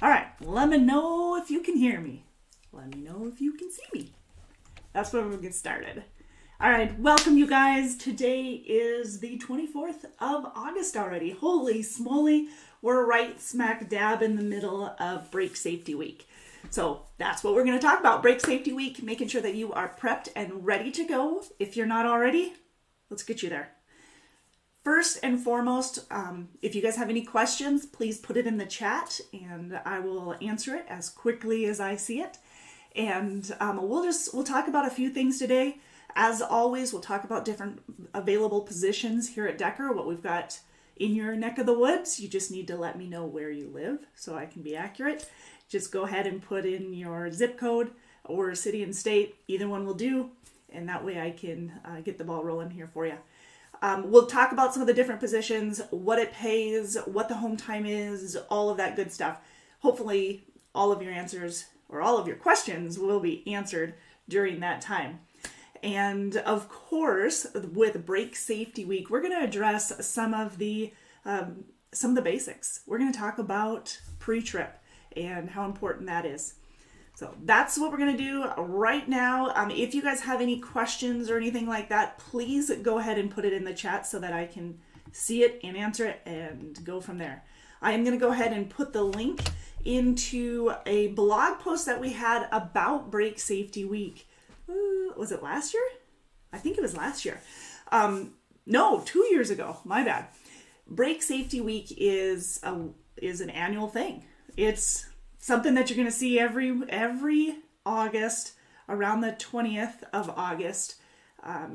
All right, let me know if you can hear me. Let me know if you can see me. That's where we'll get started. All right, welcome you guys. Today is the 24th of August already. Holy smoly, we're right smack dab in the middle of Brake Safety Week. So that's what we're going to talk about, Brake Safety Week, making sure that you are prepped and ready to go. If you're not already, let's get you there. First and foremost, if you guys have any questions, please put it in the chat and I will answer it as quickly as I see it. And we'll talk about a few things today. As always, we'll talk about different available positions here at Decker, what we've got in your neck of the woods. You just need to let me know where you live so I can be accurate. Just go ahead and put in your zip code or city and state. Either one will do. And that way I can get the ball rolling here for you. We'll talk about some of the different positions, what it pays, what the home time is, all of that good stuff. Hopefully all of your answers or all of your questions will be answered during that time. And of course, with Brake Safety Week, we're going to address some of the basics. We're going to talk about pre-trip and how important that is. So that's what we're going to do right now. If you guys have any questions or anything like that, please go ahead and put it in the chat so that I can see it and answer it and go from there. I am going to go ahead and put the link into a blog post that we had about Brake Safety Week. Was it last year? I think it was last year. No, 2 years ago. My bad. Brake Safety Week is an annual thing. It's something that you're going to see every August around the 20th of August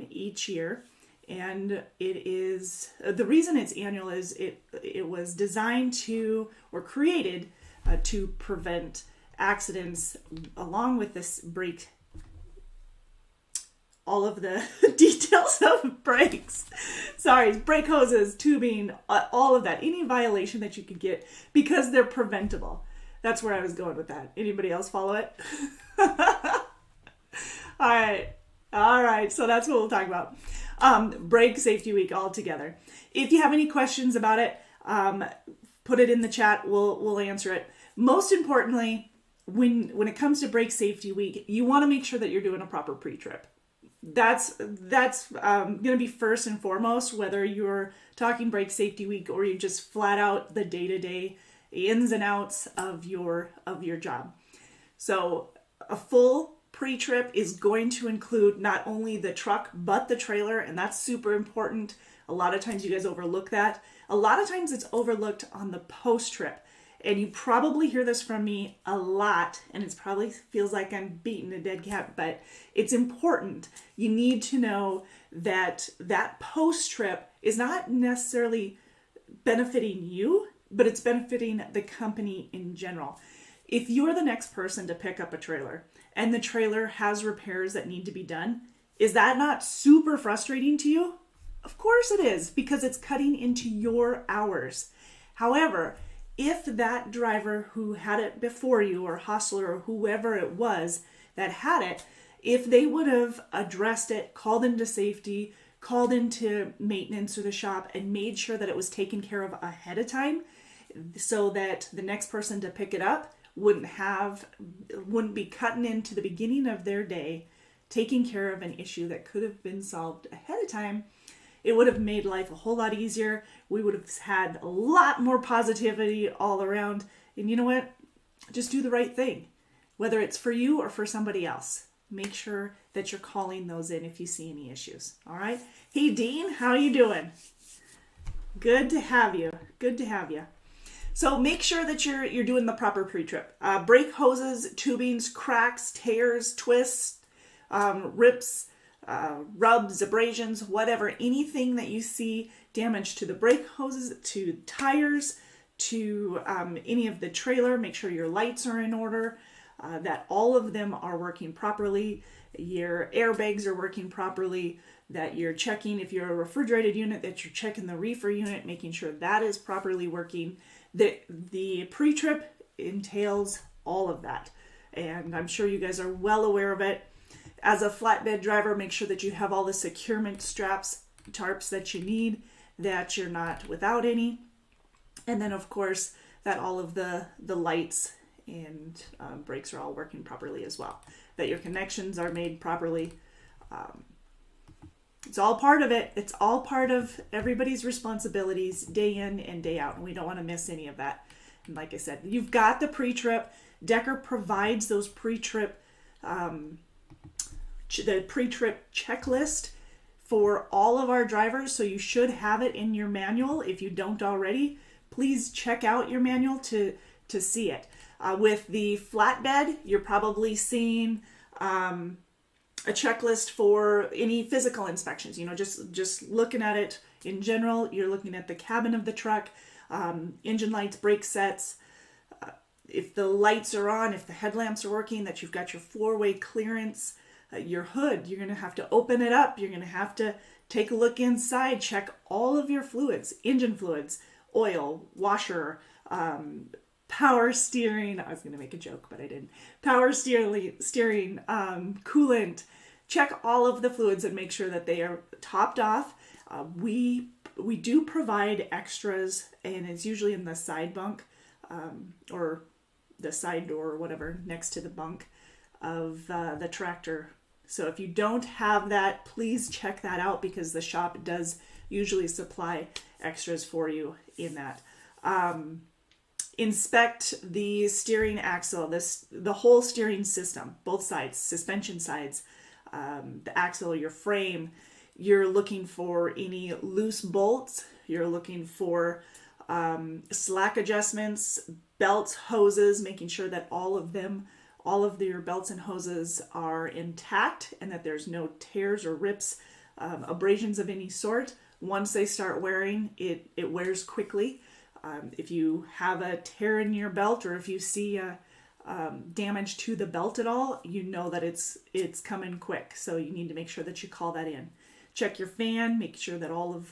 each year. And it is, the reason it's annual is it was designed to, or created to prevent accidents along with this brake, all of the details of brakes. Sorry, brake hoses, tubing, all of that, any violation that you could get because they're preventable. That's where I was going with that. Anybody else follow it? All right. So that's what we'll talk about. Brake Safety Week all together. If you have any questions about it, put it in the chat. We'll answer it. Most importantly, when it comes to Brake Safety Week, you want to make sure that you're doing a proper pre-trip. That's going to be first and foremost, whether you're talking Brake Safety Week or you just flat out the day-to-day ins and outs of your job. So a full pre-trip is going to include not only the truck but the trailer, and that's super important. A lot of times you guys overlook that. A lot of times it's overlooked on the post-trip, and you probably hear this from me a lot, and it probably feels like I'm beating a dead cat, but it's important. You need to know that post-trip is not necessarily benefiting you, but it's benefiting the company in general. If you're the next person to pick up a trailer and the trailer has repairs that need to be done, is that not super frustrating to you? Of course it is, because it's cutting into your hours. However, if that driver who had it before you, or hostler, or whoever it was that had it, if they would have addressed it, called into safety, called into maintenance or the shop, and made sure that it was taken care of ahead of time, so that the next person to pick it up wouldn't be cutting into the beginning of their day, taking care of an issue that could have been solved ahead of time, it would have made life a whole lot easier. We would have had a lot more positivity all around. And you know what? Just do the right thing, whether it's for you or for somebody else. Make sure that you're calling those in if you see any issues. All right. Hey, Dean, how you doing? Good to have you. Good to have you. So make sure that you're doing the proper pre-trip. Brake hoses, tubings, cracks, tears, twists, rips, rubs, abrasions, whatever, anything that you see damage to the brake hoses, to tires, to any of the trailer, make sure your lights are in order, that all of them are working properly, your airbags are working properly, that you're checking, if you're a refrigerated unit, that you're checking the reefer unit, making sure that is properly working. The pre-trip entails all of that, and I'm sure you guys are well aware of it. As a flatbed driver, make sure that you have all the securement straps, tarps that you need, that you're not without any. And then, of course, that all of the lights and brakes are all working properly as well, that your connections are made properly. It's all part of it. It's all part of everybody's responsibilities day in and day out, and we don't want to miss any of that. And like I said, you've got the pre-trip. Decker provides those pre-trip, the pre-trip checklist for all of our drivers, so you should have it in your manual. If you don't already, please check out your manual to see it. With the flatbed, you're probably seeing a checklist for any physical inspections. You know, just looking at it in general, you're looking at the cabin of the truck, engine lights, brake sets, if the lights are on, if the headlamps are working, that you've got your four-way clearance, your hood, you're going to have to open it up. You're going to have to take a look inside, check all of your fluids, engine fluids, oil, washer, power steering. I was going to make a joke, but I didn't. Power steering, coolant. Check all of the fluids and make sure that they are topped off. We do provide extras, and it's usually in the side bunk or the side door or whatever next to the bunk of the tractor. So if you don't have that, please check that out, because the shop does usually supply extras for you in that. Inspect the steering axle, the whole steering system, both sides, suspension sides, the axle, your frame. You're looking for any loose bolts. You're looking for slack adjustments, belts, hoses, making sure that all of your belts and hoses are intact and that there's no tears or rips, abrasions of any sort. Once they start wearing, it wears quickly. If you have a tear in your belt, or if you see damage to the belt at all, you know that it's coming quick. So you need to make sure that you call that in. Check your fan, make sure that all the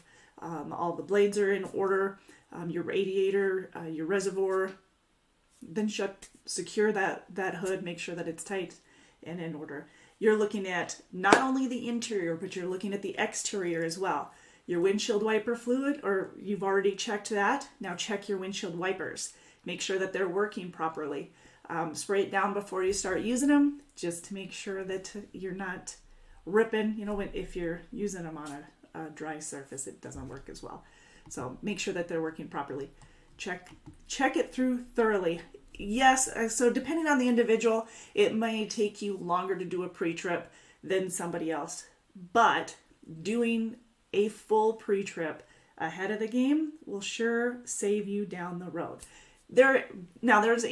blades are in order, your radiator, your reservoir. Then secure that hood, make sure that it's tight and in order. You're looking at not only the interior, but you're looking at the exterior as well. Your windshield wiper fluid, or you've already checked that. Now check your windshield wipers. Make sure that they're working properly. Spray it down before you start using them, just to make sure that you're not ripping. You know, if you're using them on a dry surface, it doesn't work as well. So make sure that they're working properly. Check it through thoroughly. Yes, so depending on the individual, it may take you longer to do a pre-trip than somebody else. But doing a full pre-trip ahead of the game will sure save you down the road. There's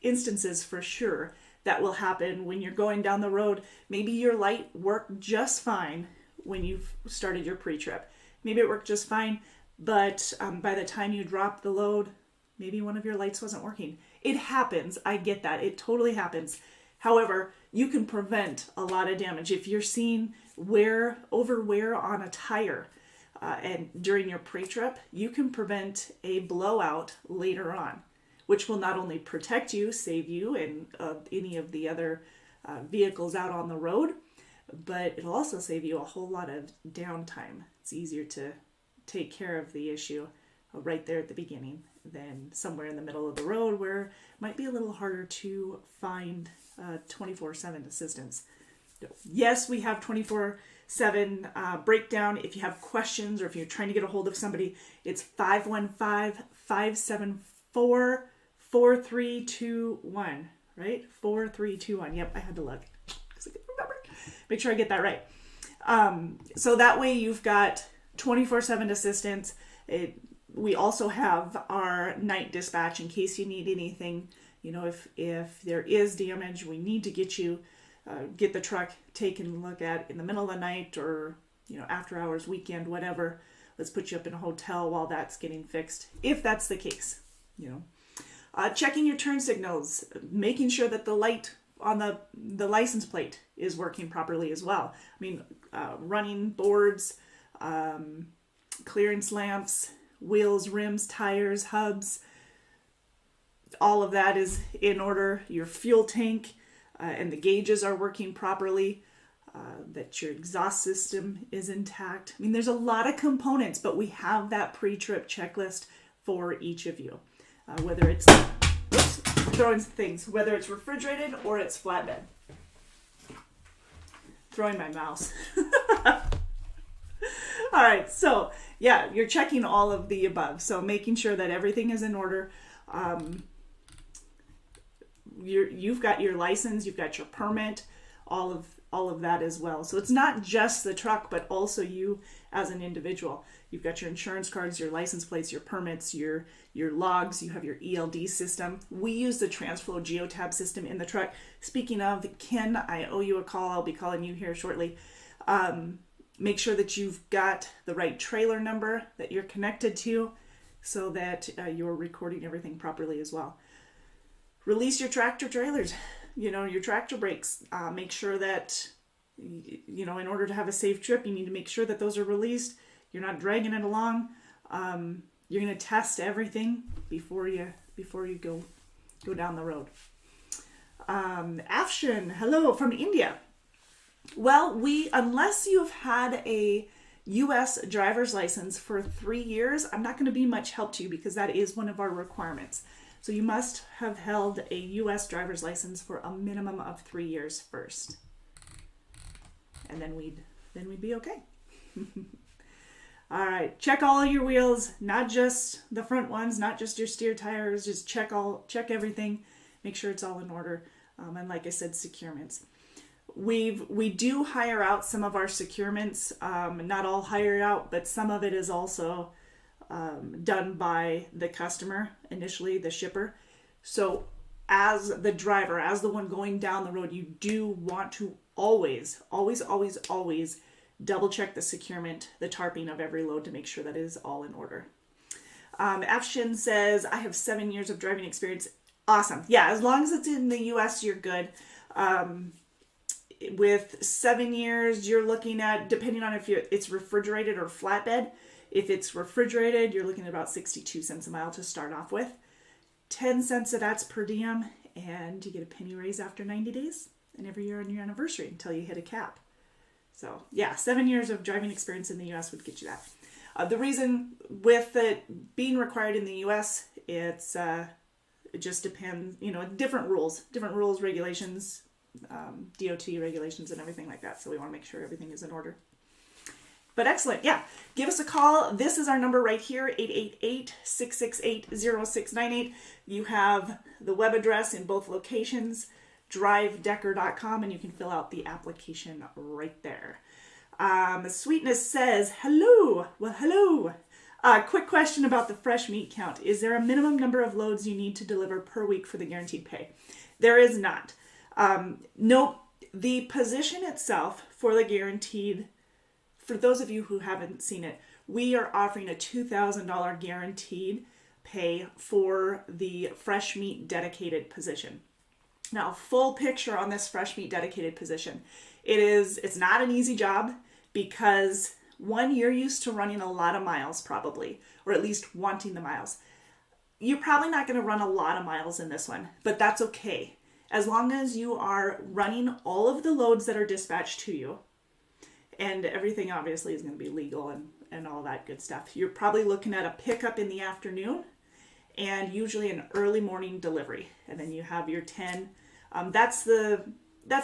instances for sure that will happen when you're going down the road. Maybe your light worked just fine when you started your pre-trip. Maybe it worked just fine, but by the time you dropped the load, maybe one of your lights wasn't working. It happens. I get that. It totally happens. However, you can prevent a lot of damage if you're seeing wear on a tire and during your pre-trip. You can prevent a blowout later on, which will not only protect you, save you and any of the other vehicles out on the road, but it'll also save you a whole lot of downtime. It's easier to take care of the issue right there at the beginning than somewhere in the middle of the road where it might be a little harder to find 24/7 assistance. Yes, we have 24/7 breakdown. If you have questions or if you're trying to get a hold of somebody, it's 515-574-4321, right? 4321. Yep, I had to look because I couldn't remember. Make sure I get that right. So that way you've got 24/7 assistance. We also have our night dispatch in case you need anything. You know, if there is damage, we need to get the truck taken a look at in the middle of the night, or, you know, after hours, weekend, whatever. Let's put you up in a hotel while that's getting fixed, if that's the case, you know. Checking your turn signals, making sure that the light on the license plate is working properly as well. I mean, running boards, clearance lamps, wheels, rims, tires, hubs, all of that is in order. Your fuel tank and the gauges are working properly, that your exhaust system is intact. I mean, there's a lot of components, but we have that pre-trip checklist for each of you. whether it's, throwing things, whether it's refrigerated or it's flatbed. Throwing my mouse. All right, so yeah, you're checking all of the above. So making sure that everything is in order. You've got your license, you've got your permit, all of that as well. So it's not just the truck, but also you as an individual. You've got your insurance cards, your license plates, your permits, your logs, you have your ELD system. We use the TransFlow Geotab system in the truck. Speaking of, Ken, I owe you a call. I'll be calling you here shortly. Make sure that you've got the right trailer number that you're connected to so that you're recording everything properly as well. Release your tractor trailers, your tractor brakes. Make sure that, in order to have a safe trip, you need to make sure that those are released. You're not dragging it along. You're going to test everything before you go down the road. Afshin, hello from India. Well, unless you've had a U.S. driver's license for 3 years, I'm not going to be much help to you because that is one of our requirements. So you must have held a U.S. driver's license for a minimum of 3 years first. And then we'd be okay. All right, check all your wheels, not just the front ones, not just your steer tires, just check everything, make sure it's all in order. And like I said, securements. We do hire out some of our securements, not all hire out, but some of it is also done by the customer, initially the shipper. So as the driver, as the one going down the road, you do want to always double check the securement, the tarping of every load to make sure that it is all in order. Afshin says, I have 7 years of driving experience. Awesome. Yeah, as long as it's in the US, you're good. With 7 years, you're looking at, depending on if it's refrigerated or flatbed. If it's refrigerated, you're looking at about 62 cents a mile to start off with. 10 cents of that's per diem, and you get a penny raise after 90 days and every year on your anniversary until you hit a cap. So yeah, 7 years of driving experience in the U.S. would get you that. The reason with it being required in the U.S., it just depends, different rules, regulations, DOT regulations and everything like that. So we want to make sure everything is in order. But excellent. Yeah. Give us a call. This is our number right here, 888-668-0698. You have the web address in both locations, drivedecker.com, and you can fill out the application right there. Sweetness says, hello. Well, hello. Quick question about the fresh meat count. Is there a minimum number of loads you need to deliver per week for the guaranteed pay? There is not. Nope. The position itself for the guaranteed, for those of you who haven't seen it, we are offering a $2,000 guaranteed pay for the fresh meat dedicated position. Now, full picture on this fresh meat dedicated position. It's not an easy job because one, you're used to running a lot of miles probably, or at least wanting the miles. You're probably not going to run a lot of miles in this one, but that's okay. As long as you are running all of the loads that are dispatched to you, and everything obviously is going to be legal and all that good stuff. You're probably looking at a pickup in the afternoon and usually an early morning delivery. And then you have your 10. That's the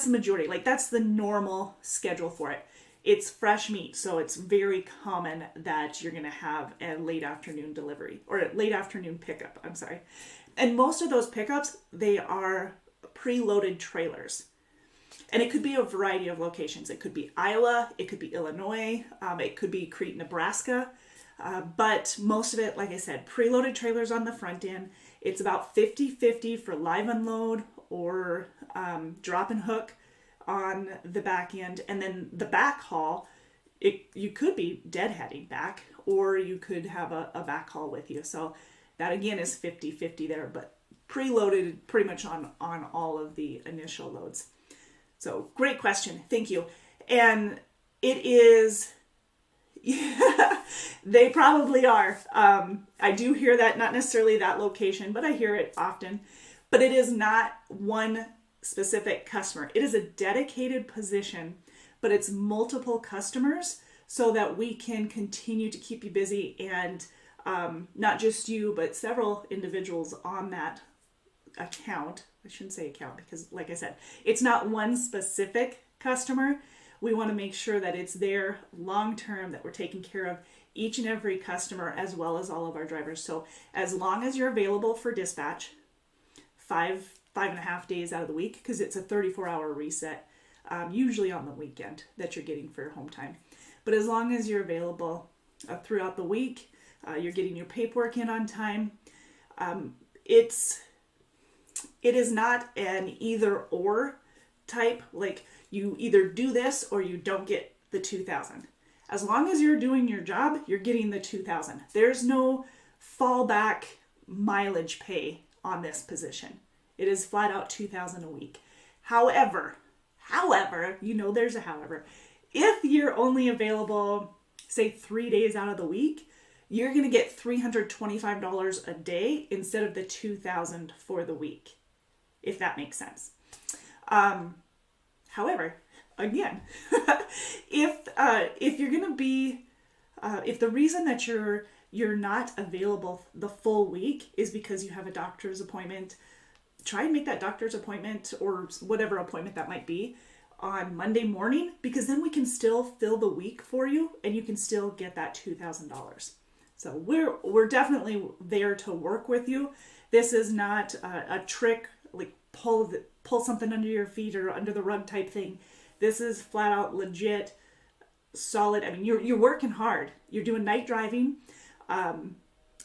majority. Like that's the normal schedule for it. It's fresh meat, so it's very common that you're going to have a late afternoon delivery or a late afternoon pickup. I'm sorry. And most of those pickups, they are preloaded trailers. And it could be a variety of locations. It could be Iowa, it could be Illinois, it could be Crete, Nebraska. But most of it, like I said, preloaded trailers on the front end. It's about 50-50 for live unload or drop and hook on the back end. And then the back haul, you could be deadheading back, or you could have a back haul with you. So that again is 50-50 there, but preloaded pretty much on all of the initial loads. So great question. Thank you. And it is, they probably are. I do hear that, not necessarily that location, but I hear it often. But it is not one specific customer. It is a dedicated position, but it's multiple customers so that we can continue to keep you busy and not just you, but several individuals on that account. I shouldn't say account because, like I said, it's not one specific customer. We want to make sure that it's there long term, that we're taking care of each and every customer as well as all of our drivers. So as long as you're available for dispatch, 5.5 days out of the week, because it's a 34-hour reset, usually on the weekend that you're getting for your home time. But as long as you're available throughout the week, you're getting your paperwork in on time. It is not an either or type, like you either do this or you don't get the 2,000. As long as you're doing your job, you're getting the 2,000. There's no fallback mileage pay on this position. It is flat out 2,000 a week. However, there's a however. If you're only available, say 3 days out of the week, you're going to get $325 a day instead of the 2,000 for the week, if that makes sense. However, again, if you're going to be, if the reason that you're not available the full week is because you have a doctor's appointment, try and make that doctor's appointment or whatever appointment that might be on Monday morning, because then we can still fill the week for you and you can still get that $2,000. So we're definitely there to work with you. This is not a trick, like pull something under your feet or under the rug type thing. This is flat out legit, solid. I mean, you're working hard. You're doing night driving.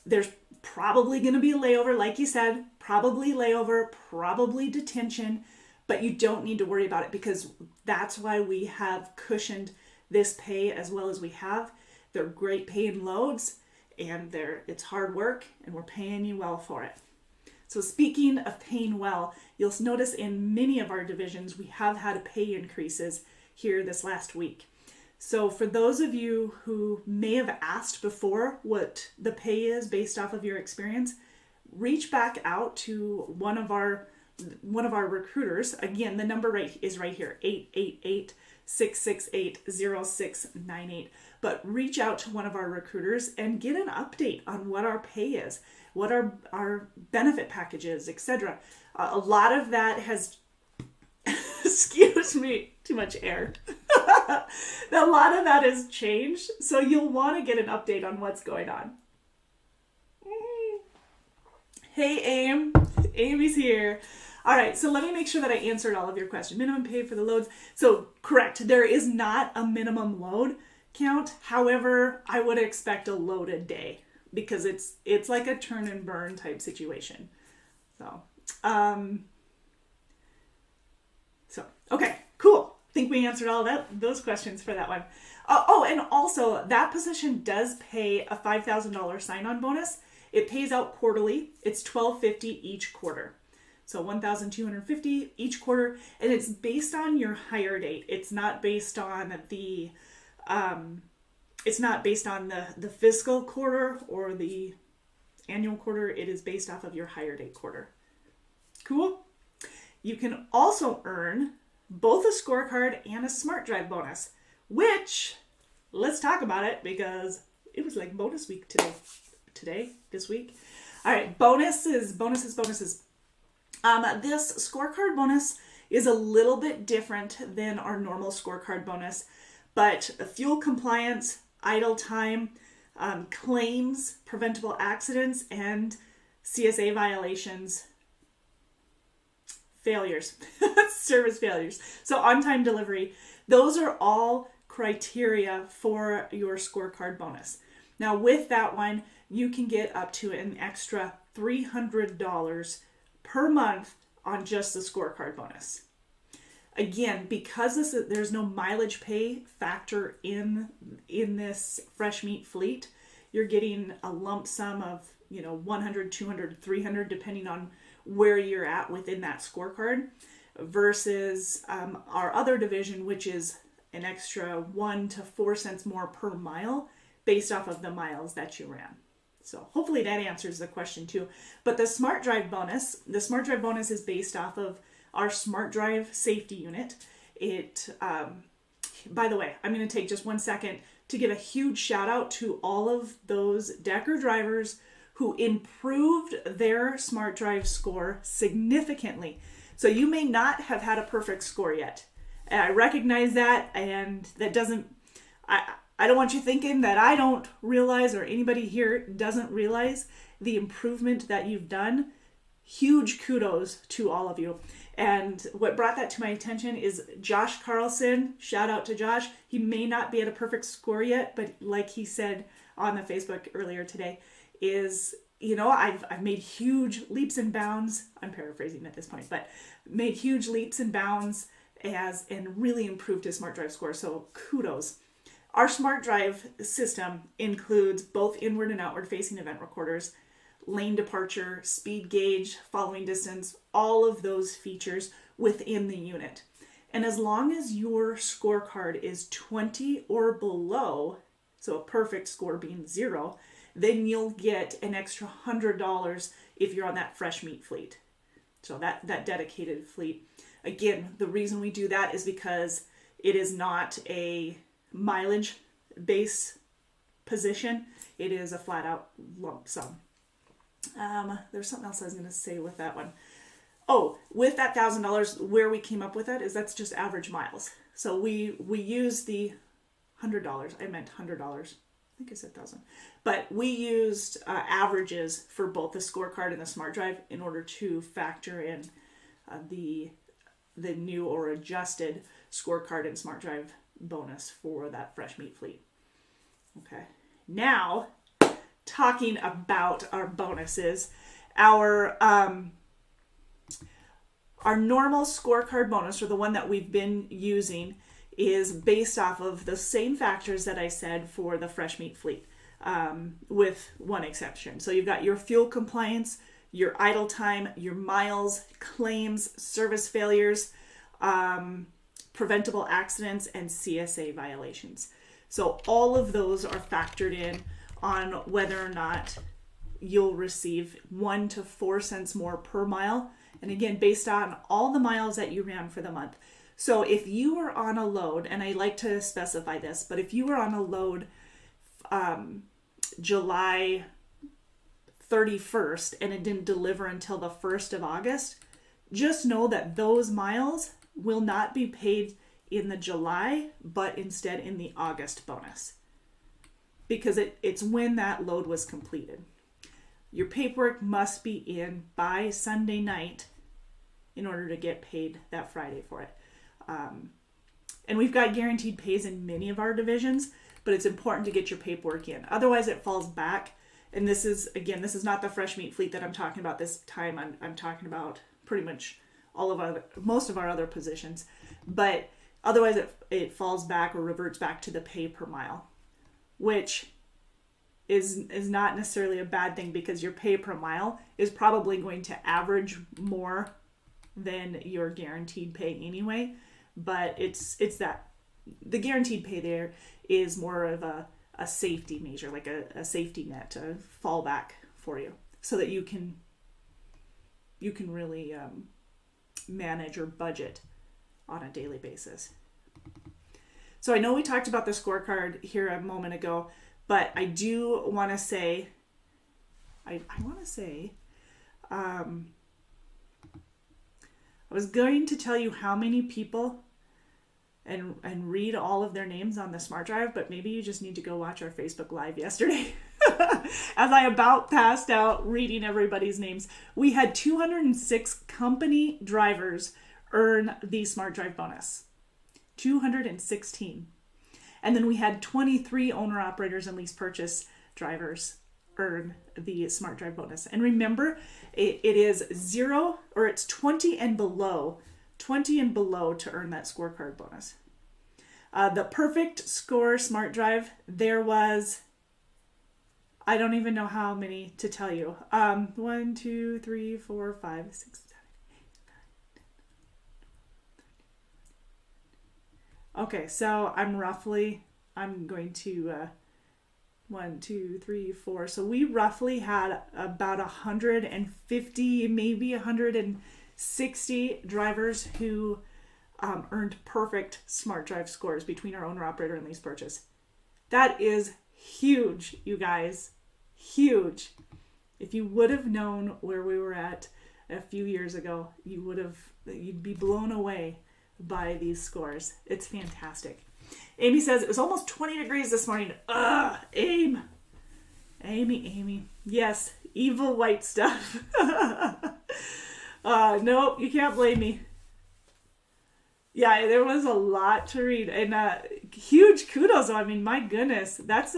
There's probably going to be a layover, like you said, probably layover, probably detention, but you don't need to worry about it because that's why we have cushioned this pay as well as we have. They're great paying loads and it's hard work and we're paying you well for it. So speaking of paying well, you'll notice in many of our divisions, we have had pay increases here this last week. So for those of you who may have asked before what the pay is based off of your experience, reach back out to one of our recruiters. Again, the number is right here, 888-668-0698. But reach out to one of our recruiters and get an update on what our pay is, what our benefit package is, etc. A lot of that has, excuse me, too much air. A lot of that has changed, so you'll want to get an update on what's going on. Hey, Aim. Amy's here. All right, so let me make sure that I answered all of your questions. Minimum pay for the loads. So correct, there is not a minimum load count. However, I would expect a load a day because it's like a turn and burn type situation. So, okay, cool. I think we answered all those questions for that one. And also that position does pay a $5,000 sign-on bonus. It pays out quarterly. It's $1,250 each quarter. So $1,250 each quarter, and it's based on your hire date. It's not based on the fiscal quarter or the annual quarter. It is based off of your hire date quarter. Cool. You can also earn both a scorecard and a smart drive bonus, which let's talk about it because it was like bonus week this week. All right, bonuses. This scorecard bonus is a little bit different than our normal scorecard bonus, but fuel compliance, idle time, claims, preventable accidents, and CSA violations, failures, service failures. So on-time delivery, those are all criteria for your scorecard bonus. Now with that one, you can get up to an extra $300 per month on just the scorecard bonus. Again, because there's no mileage pay factor in this fresh meat fleet, you're getting a lump sum of, $100, $200, $300, depending on where you're at within that scorecard, versus our other division, which is an extra 1 to 4 cents more per mile based off of the miles that you ran. So hopefully that answers the question too. But the Smart Drive bonus is based off of our Smart Drive safety unit. It, by the way, I'm going to take just 1 second to give a huge shout out to all of those Decker drivers who improved their Smart Drive score significantly. So you may not have had a perfect score yet. And I recognize that, and that doesn't, I don't want you thinking that I don't realize or anybody here doesn't realize the improvement that you've done. Huge kudos to all of you. And what brought that to my attention is Josh Carlson. Shout out to Josh. He may not be at a perfect score yet, but like he said on the Facebook earlier today, is, you know, I've made huge leaps and bounds. I'm paraphrasing at this point, but made huge leaps and bounds and really improved his Smart Drive score. So kudos. Our Smart Drive system includes both inward and outward facing event recorders, lane departure, speed gauge, following distance, all of those features within the unit. And as long as your scorecard is 20 or below, so a perfect score being 0, then you'll get an extra $100 if you're on that fresh meat fleet. So that dedicated fleet. Again, the reason we do that is because it is not a mileage base position. It is a flat out lump sum. There's something else I was going to say with that one. Oh, with that $1,000, where we came up with that is that's just average miles. So we use the $100. I meant $100. I think I said 1,000. But we used averages for both the scorecard and the Smart Drive in order to factor in the new or adjusted scorecard and Smart Drive bonus for that fresh meat fleet. Okay. Now, talking about our bonuses, our normal scorecard bonus, or the one that we've been using, is based off of the same factors that I said for the fresh meat fleet, with one exception. So you've got your fuel compliance, your idle time, your miles, claims, service failures, preventable accidents, and CSA violations. So all of those are factored in on whether or not you'll receive 1 to 4 cents more per mile. And again, based on all the miles that you ran for the month. So if you were on a load, and I like to specify this, but if you were on a load July 31st and it didn't deliver until the 1st of August, just know that those miles will not be paid in the July, but instead in the August bonus. Because it's when that load was completed. Your paperwork must be in by Sunday night in order to get paid that Friday for it. And we've got guaranteed pays in many of our divisions, but it's important to get your paperwork in. Otherwise it falls back. And this is not the fresh meat fleet that I'm talking about this time. I'm talking about pretty much most of our other positions. But otherwise it falls back or reverts back to the pay per mile, which is not necessarily a bad thing, because your pay per mile is probably going to average more than your guaranteed pay anyway. But it's that the guaranteed pay there is more of a safety measure, like a safety net, a fallback for you, so that you can really manage or budget on a daily basis. So I know we talked about the scorecard here a moment ago, but I do want to say, I was going to tell you how many people and read all of their names on the Smart Drive, but maybe you just need to go watch our Facebook Live yesterday. As I about passed out reading everybody's names. We had 206 company drivers earn the Smart Drive bonus. 216. And then we had 23 owner operators and lease purchase drivers earn the Smart Drive bonus. And remember, it is 0, or it's 20 and below to earn that scorecard bonus. The perfect score Smart Drive, there was, I don't even know how many to tell you. 1, 2, 3, 4, 5, 6, 7, 8, 9, 10. Okay, so I'm going to 1, 2, 3, 4. So we roughly had about 150, maybe 160 drivers who earned perfect Smart Drive scores between our owner operator and lease purchase. That is huge, you guys. Huge. If you would have known where we were at a few years ago, you'd be blown away by these scores. It's fantastic. Amy says it was almost 20 degrees this morning. Ugh, Amy. Yes, evil white stuff. No, you can't blame me. Yeah, there was a lot to read, and huge kudos. I mean, my goodness, those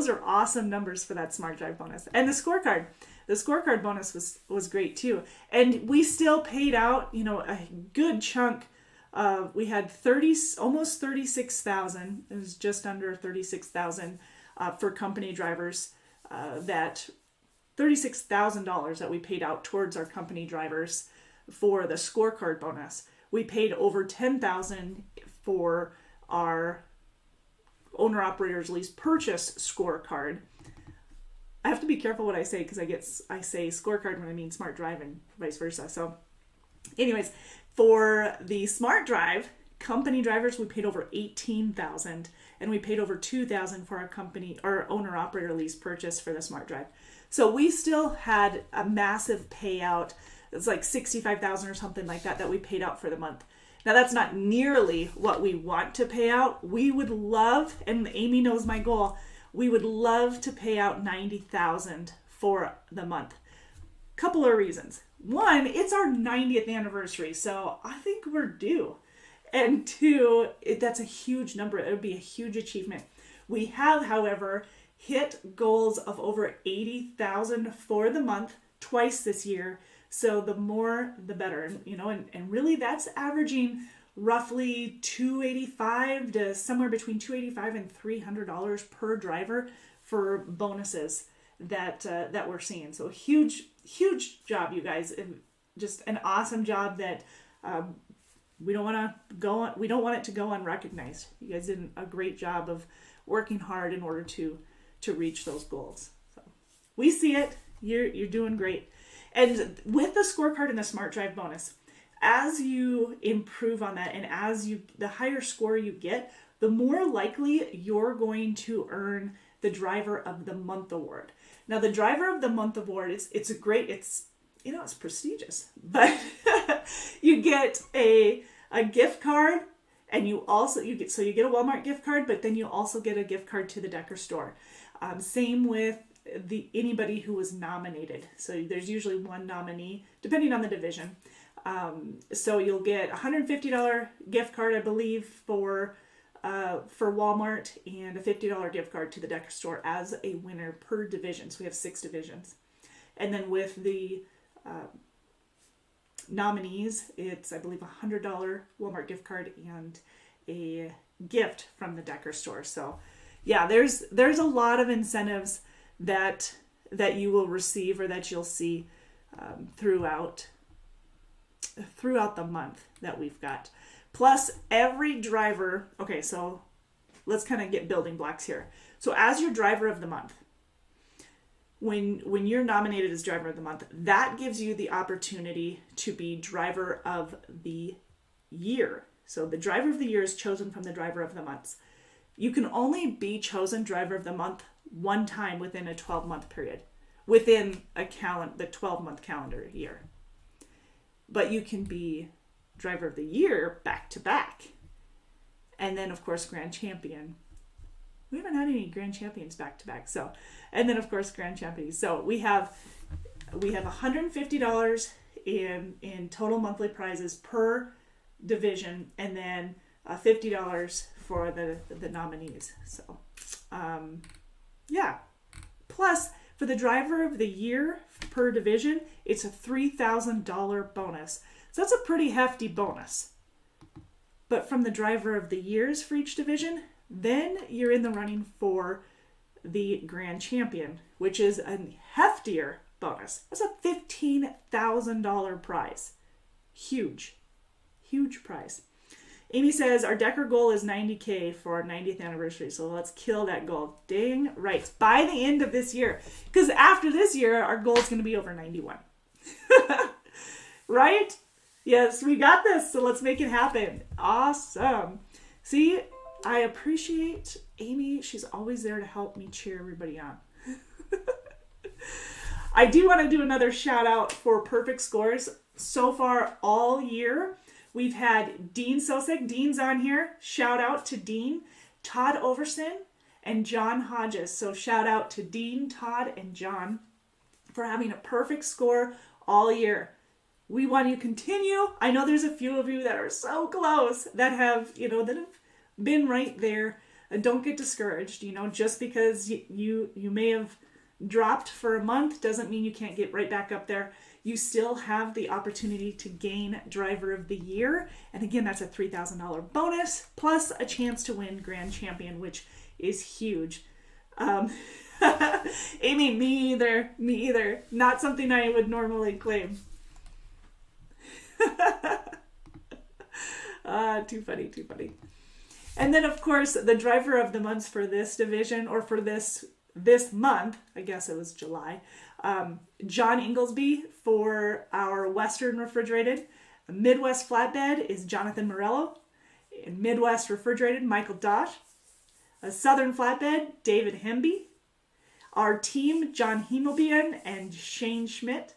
are awesome numbers for that Smart Drive bonus. And the scorecard bonus was great too. And we still paid out, a good chunk. We had almost 36,000. It was just under 36,000 for company drivers. That $36,000 that we paid out towards our company drivers for the scorecard bonus. We paid over $10,000 for our owner operators lease purchase scorecard. I have to be careful what I say because I say scorecard when I mean Smart Drive and vice versa. So anyways, for the Smart Drive company drivers, we paid over $18,000, and we paid over $2,000 for our owner operator lease purchase for the Smart Drive. So we still had a massive payout. It's like $65,000 or something like that we paid out for the month. Now that's not nearly what we want to pay out. We would love, and Amy knows my goal, we would love to pay out $90,000 for the month. Couple of reasons. One, it's our 90th anniversary, so I think we're due. And two, that's a huge number. It would be a huge achievement. We have, however, hit goals of over $80,000 for the month twice this year. So the more, the better, and really that's averaging roughly $285 to somewhere between $285 and $300 per driver for bonuses that we're seeing. So huge job, you guys. Just an awesome job that we don't want it to go unrecognized. You guys did a great job of working hard in order to reach those goals. So we see it. You're doing great. And with the scorecard and the Smart Drive bonus, as you improve on that and the higher score you get, the more likely you're going to earn the Driver of the Month award. Now, the Driver of the Month award, it's prestigious, but you get a gift card, and you get a Walmart gift card, but then you also get a gift card to the Decker store. Same with anybody who was nominated. So there's usually one nominee, depending on the division. So you'll get a $150 gift card, I believe, for Walmart, and a $50 gift card to the Decker store as a winner per division. So we have 6 divisions. And then with the nominees, it's, I believe, a $100 Walmart gift card and a gift from the Decker store. So yeah, there's a lot of incentives that you will receive or that you'll see throughout the month that we've got. Plus, every driver, okay, so let's kind of get building blocks here. So as your Driver of the Month, when you're nominated as Driver of the Month, that gives you the opportunity to be Driver of the Year. So the Driver of the Year is chosen from the Driver of the Months. You can only be chosen Driver of the Month one time within a 12-month period, within the 12-month calendar year. But you can be Driver of the Year back to back. And then, of course, Grand Champion. We haven't had any Grand Champions back to back. So, and then, of course, Grand Champions. So we have $150 in total monthly prizes per division, and then $50 for the nominees. So, yeah. Plus, for the Driver of the Year per division, it's a $3,000 bonus. So that's a pretty hefty bonus. But from the Driver of the Years for each division, then you're in the running for the Grand Champion, which is a heftier bonus. That's a $15,000 prize. Huge prize. Amy says, our Decker goal is $90K for our 90th anniversary, so let's kill that goal. Dang right. By the end of this year. Because after this year, our goal is going to be over 91. Right? Yes, we got this, so let's make it happen. Awesome. See, I appreciate Amy. She's always there to help me cheer everybody on. I do want to do another shout out for perfect scores. So far all year, we've had Dean Sosek. Dean's on here. Shout out to Dean, Todd Overson, and John Hodges. So shout out to Dean, Todd, and John for having a perfect score all year. We want you to continue. I know there's a few of you that are so close that have, that have been right there. Don't get discouraged. Just because you may have dropped for a month doesn't mean you can't get right back up there. You still have the opportunity to gain Driver of the Year. And again, that's a $3,000 bonus plus a chance to win Grand Champion, which is huge. Amy, me either. Not something I would normally claim. Too funny. And then, of course, the Driver of the Month for this division, or for this month, I guess it was July, John Inglesby for our Western Refrigerated. Midwest Flatbed is Jonathan Morello. In Midwest Refrigerated, Michael Dosh. A Southern Flatbed, David Hemby. Our team, John Hemobian and Shane Schmidt.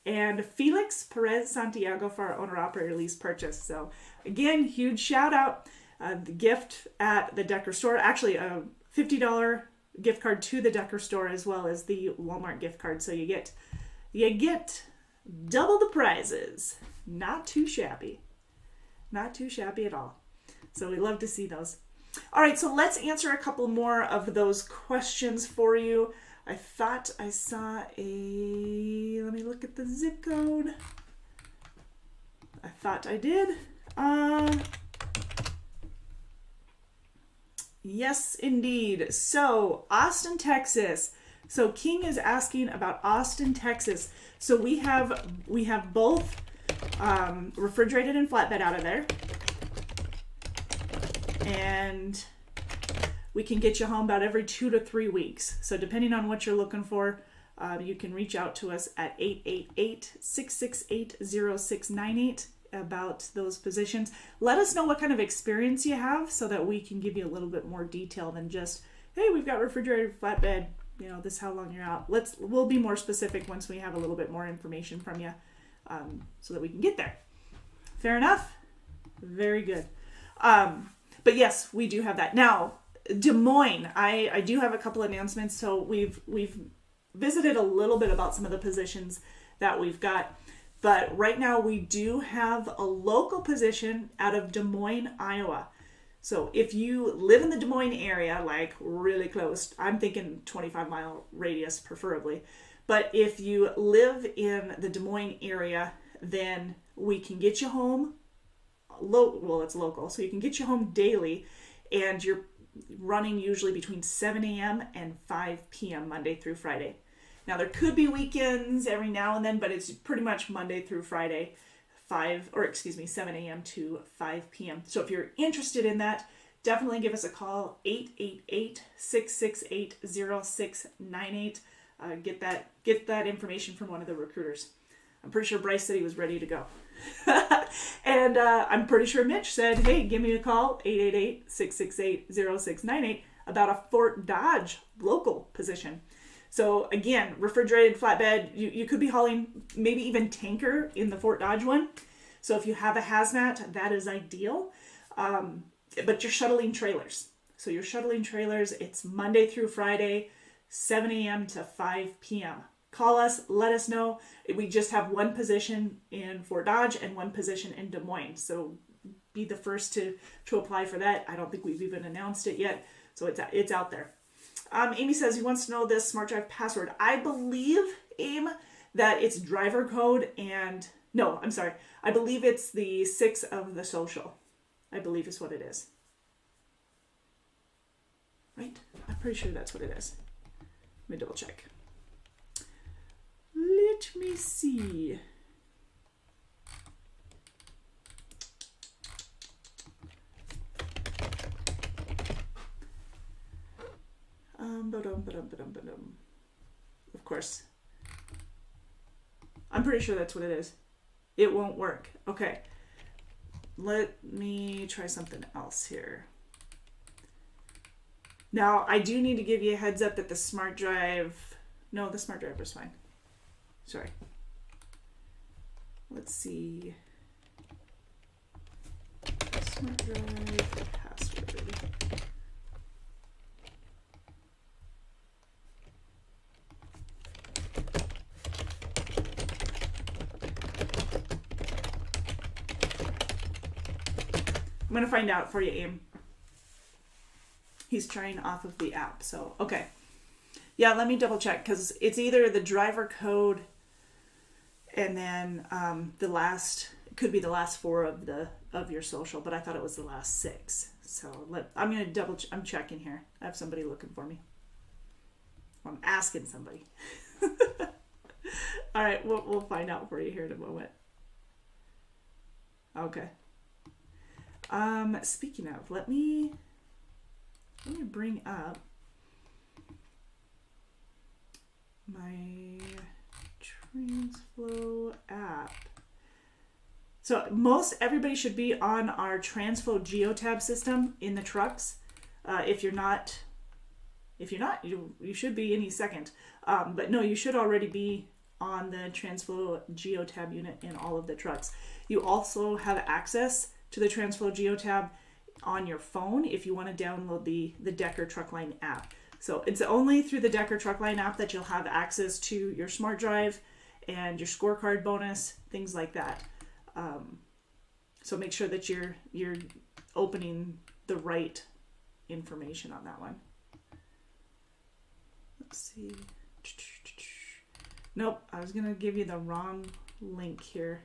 And Felix Perez Santiago for our owner-operator lease purchase. So, again, huge shout-out. The gift at the Decker store. Actually, a $50 gift card to the Decker store, as well as the Walmart gift card. So you get double the prizes. Not too shabby. Not too shabby at all. So we love to see those. All right, so let's answer a couple more of those questions for you. I thought I saw let me look at the zip code. I thought I did. Yes, indeed. So, Austin, Texas. So, King is asking about Austin, Texas. So, we have both refrigerated and flatbed out of there. And we can get you home about every 2 to 3 weeks. So, depending on what you're looking for, you can reach out to us at 888-668-0698 about those positions. Let us know what kind of experience you have so that we can give you a little bit more detail than just, hey, we've got refrigerated flatbed, this is how long you're out. We'll be more specific once we have a little bit more information from you, so that we can get there. Fair enough? Very good. But yes, we do have that. Now, Des Moines, I do have a couple announcements. So we've visited a little bit about some of the positions that we've got. But right now we do have a local position out of Des Moines, Iowa. So if you live in the Des Moines area, like really close, I'm thinking 25-mile radius preferably. But if you live in the Des Moines area, then we can get you home. Well, it's local, so you can get you home daily, and you're running usually between 7 a.m. and 5 p.m. Monday through Friday. Now, there could be weekends every now and then, but it's pretty much Monday through Friday, 7 a.m. to 5 p.m. So if you're interested in that, definitely give us a call, 888-668-0698. Get that information from one of the recruiters. I'm pretty sure Bryce said he was ready to go. And I'm pretty sure Mitch said, hey, give me a call, 888-668-0698, about a Fort Dodge local position. So again, refrigerated flatbed, you could be hauling maybe even tanker in the Fort Dodge one. So if you have a hazmat, that is ideal. But you're shuttling trailers. So you're shuttling trailers. It's Monday through Friday, 7 a.m. to 5 p.m. Call us, let us know. We just have one position in Fort Dodge and one position in Des Moines. So be the first to apply for that. I don't think we've even announced it yet. So it's out there. Amy says he wants to know this Smart Drive password. I believe, Aim, that it's driver code and... No, I'm sorry. I believe it's the 6 of the social. I believe is what it is. Right? I'm pretty sure that's what it is. Let me double check. Let me see. Of course. I'm pretty sure that's what it is. It won't work. Okay. Let me try something else here. Now, I do need to give you a heads up that the smart drive... No, the smart drive was fine. Sorry. Let's see. Smart drive password. I'm going to find out for you, Aim. He's trying off of the app, so okay. Yeah, let me double check, because it's either the driver code and then it could be the last 4 of your social, but I thought it was the last 6. So I'm going to I'm checking here. I have somebody looking for me. I'm asking somebody. All right, we'll find out for you here in a moment. Okay. Speaking of, let me bring up my TransFlow app. So everybody should be on our TransFlow GeoTab system in the trucks. If you're not, you should be any second. But no, you should already be on the TransFlow GeoTab unit in all of the trucks. You also have access to the TransFlow GeoTab on your phone if you want to download the Decker Truckline app. So it's only through the Decker Truckline app that you'll have access to your smart drive and your scorecard bonus, things like that. So make sure that you're opening the right information on that one. Let's see. Nope, I was going to give you the wrong link here.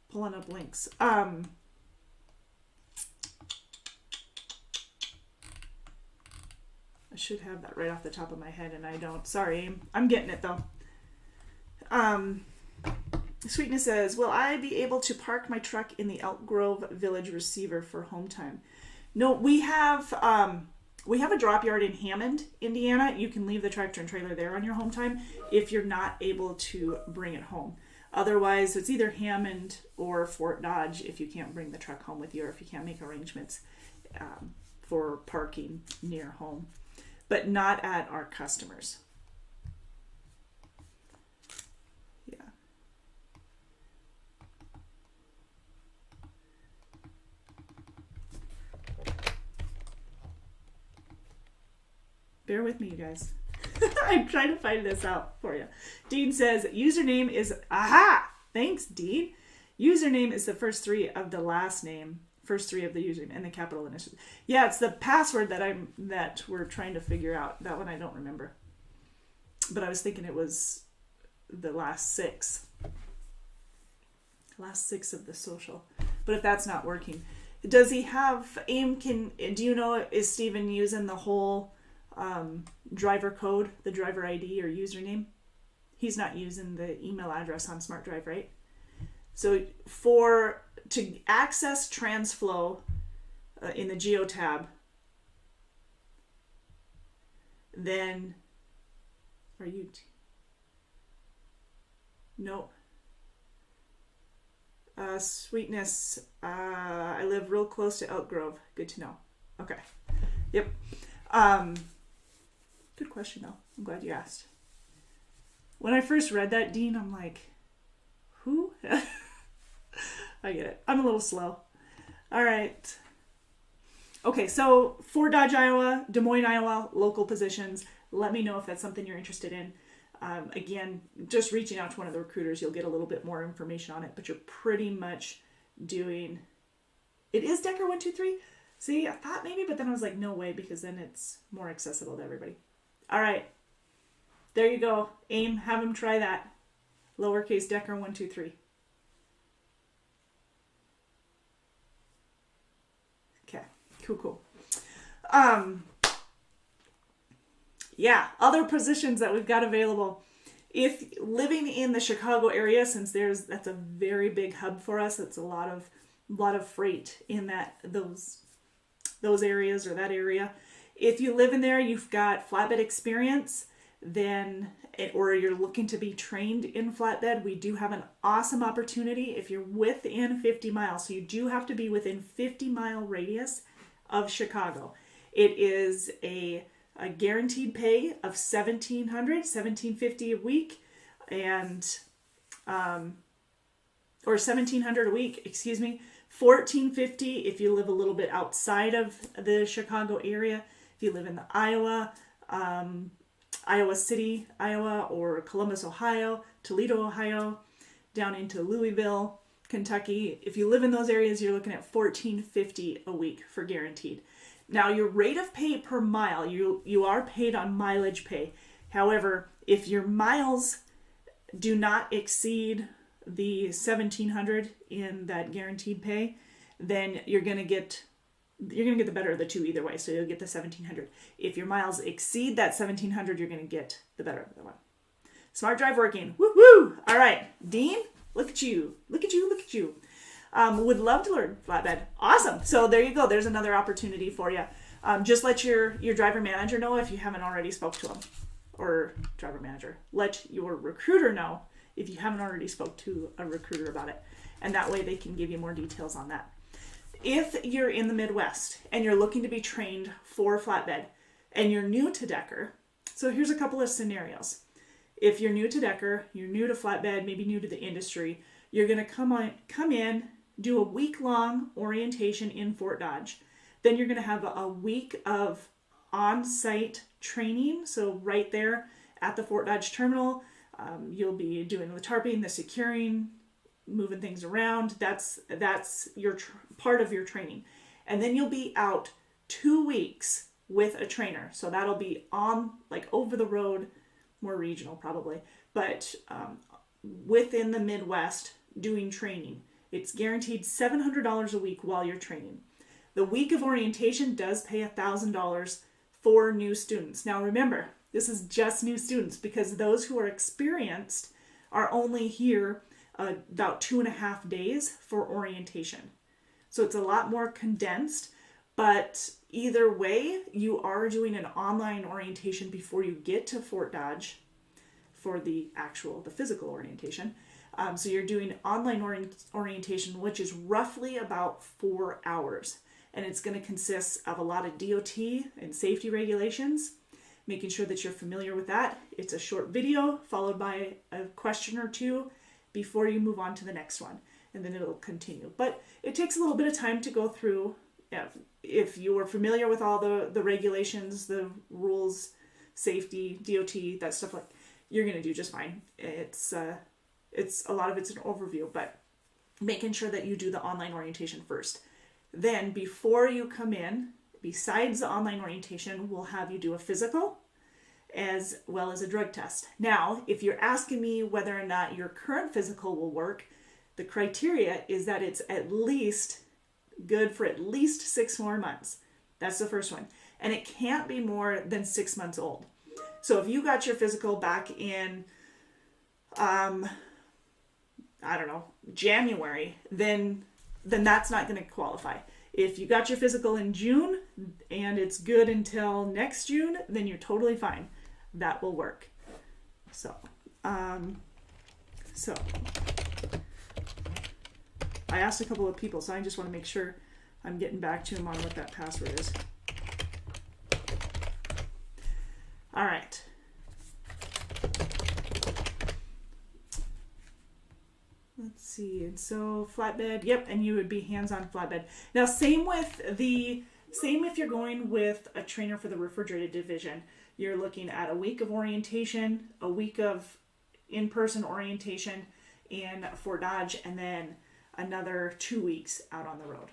Pulling up links. I should have that right off the top of my head, and I don't. Sorry, I'm getting it though. Sweetness says, will I be able to park my truck in the Elk Grove Village receiver for home time? No, we have a drop yard in Hammond, Indiana. You can leave the tractor and trailer there on your home time if you're not able to bring it home. Otherwise, it's either Hammond or Fort Dodge if you can't bring the truck home with you, or if you can't make arrangements for parking near home, but not at our customers. Yeah. Bear with me, you guys. I'm trying to find this out for you. Dean says, username is, aha! Thanks, Dean. Username is the first 3 of the last name, first 3 of the username, and the capital initials. Yeah, it's the password that we're trying to figure out. That one I don't remember. But I was thinking it was the last 6. Last 6 of the social. But if that's not working. Does he have AIM? Do you know, is Steven using the whole driver code, the driver ID or username? He's not using the email address on Smart Drive, right? So to access TransFlow in the GeoTab, then no. Sweetness, I live real close to Elk Grove. Good to know. Okay. Yep. Good question, though. I'm glad you asked. When I first read that, Dean, I'm like, who? I get it. I'm a little slow. All right. Okay, so Fort Dodge, Iowa, Des Moines, Iowa, local positions. Let me know if that's something you're interested in. Again, just reaching out to one of the recruiters, you'll get a little bit more information on it, but you're pretty much doing... It is Decker 123? See, I thought maybe, but then I was like, no way, because then it's more accessible to everybody. All right. There you go. AIM, have him try that. Lowercase Decker 123. Okay, cool. Yeah, other positions that we've got available. If living in the Chicago area, since that's a very big hub for us, it's a lot of freight in those areas or that area. If you live in there, you've got flatbed experience, then or you're looking to be trained in flatbed, we do have an awesome opportunity if you're within 50 miles. So you do have to be within 50-mile radius of Chicago. It is a guaranteed pay of $1,750 a week, and or $1,700 a week, excuse me. $1,450 if you live a little bit outside of the Chicago area. If you live in the Iowa City, Iowa, or Columbus, Ohio, Toledo, Ohio, down into Louisville, Kentucky. If you live in those areas, you're looking at $1,450 a week for guaranteed. Now, your rate of pay per mile, you are paid on mileage pay. However, if your miles do not exceed the $1,700 in that guaranteed pay, then you're gonna get the better of the two either way. So you'll get the $1,700. If your miles exceed that $1,700, you're gonna get the better of the one. Smart Drive working. Woo-hoo! All right, Dean, look at you. Look at you, look at you. Would love to learn flatbed. Awesome. So there you go. There's another opportunity for you. Just let your driver manager know if you haven't already spoke to him. Or driver manager. Let your recruiter know if you haven't already spoke to a recruiter about it. And that way they can give you more details on that. If you're in the Midwest and you're looking to be trained for flatbed and you're new to Decker, so here's a couple of scenarios. If you're new to Decker, you're new to flatbed, maybe new to the industry, you're going to come in, do a week-long orientation in Fort Dodge. Then you're going to have a week of on-site training. So right there at the Fort Dodge terminal, you'll be doing the tarping, the securing, moving things around. That's your part of your training. And then you'll be out 2 weeks with a trainer. So that'll be on, like, over the road, more regional probably, but within the Midwest doing training. It's guaranteed $700 a week while you're training. The week of orientation does pay $1,000 for new students. Now remember, this is just new students because those who are experienced are only here about 2.5 days for orientation. So it's a lot more condensed, but either way, you are doing an online orientation before you get to Fort Dodge for the physical orientation. So you're doing online orientation, which is roughly about 4 hours. And it's going to consist of a lot of DOT and safety regulations, making sure that you're familiar with that. It's a short video followed by a question or two before you move on to the next one. And then it'll continue. But it takes a little bit of time to go through. If you are familiar with all the regulations, the rules, safety, DOT, that stuff, like, you're going to do just fine. It's a lot of it's an overview, but making sure that you do the online orientation first. Then before you come in, besides the online orientation, we'll have you do a physical as well as a drug test. Now, if you're asking me whether or not your current physical will work, the criteria is that it's at least good for at least 6 more months. That's the first one. And it can't be more than 6 months old. So if you got your physical back in, January, then that's not going to qualify. If you got your physical in June and it's good until next June, then you're totally fine. That will work. So I asked a couple of people, so I just want to make sure I'm getting back to them on what that password is. All right. Let's see. And so flatbed, yep, and you would be hands-on flatbed. Now, same if you're going with a trainer for the refrigerated division. You're looking at a week of orientation, a week of in-person orientation in Fort Dodge, and then another 2 weeks out on the road.